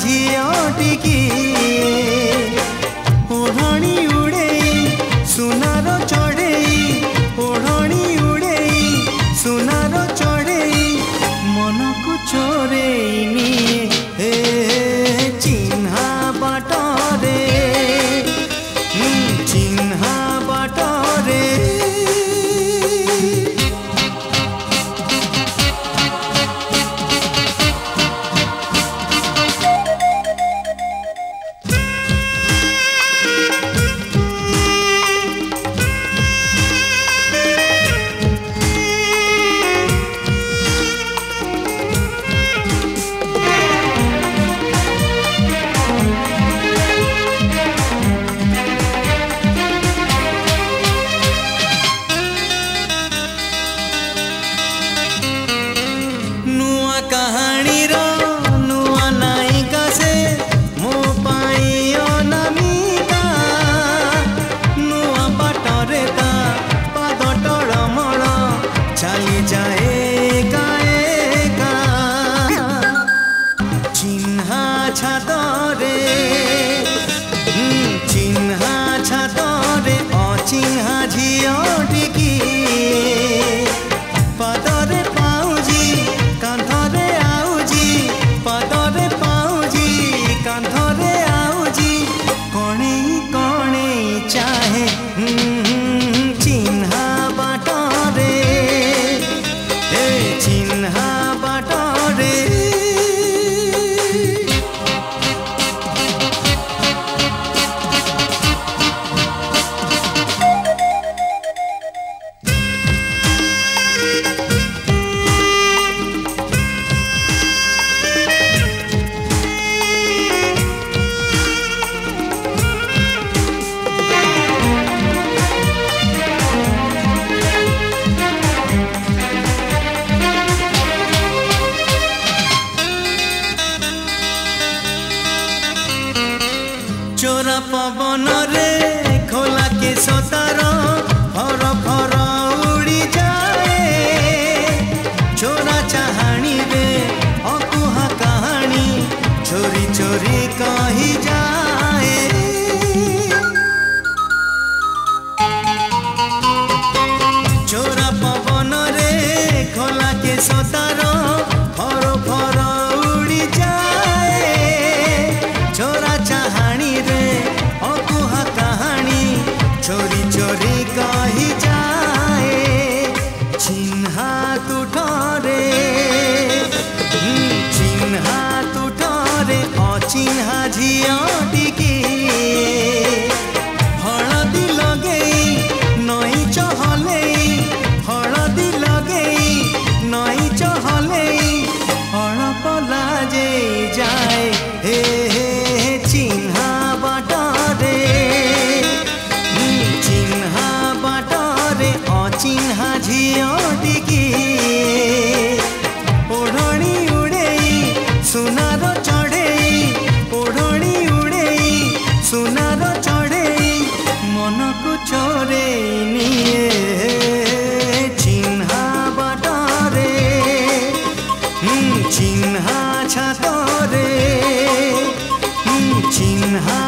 झियो टिकी ओढ़णी उड़े सुनार चढ़े ओढ़णी उड़े सुनार चढ़े मन को चोरे निए चिन्हा बाटरे चिन्हा बाटरे कहानी रो नुआ नायिका से मो पाई अनामिका नुआ बाटरे ता पाद टळमळ चली जाए एका चिन्हा छातरे चिन्हा छातरे अचिन्हा झियो टिकी पादरे पाउजी कांधरे आउजी पादरे पाउजी कांधरे आउजी कणे कणे चाहे चिन्हा बाटरे चिन्हा बाटरे चोरा पवन रे खोला के सतार फर फर उड़ी जाए चोरा चाहानी रे अकुहा कहानी चोरी चोरी कही जाए चोरा पवन रे खोला के सतार फर फर उड़ी जाए चोरा चाहानी रे अकुहा कहानी चोरी चोरी कही जाए चिन्हा तुठरे चिन्हा तुठरे अचिन्हा झियो टिकी हलदी लगेई नई चहलेई हलदी लगेई नई चहलेई अळप लाजे जाए चिन्हा बाटरे चिन्हा बाटरे अचिन्हा झियो टिकी ओढ़णी उड़े सुनार चढ़े ओढ़णी उड़े सुनार चढ़े मन को चोरे निए चिन्हा बाटरे चिन्हा छातरे चिन्हा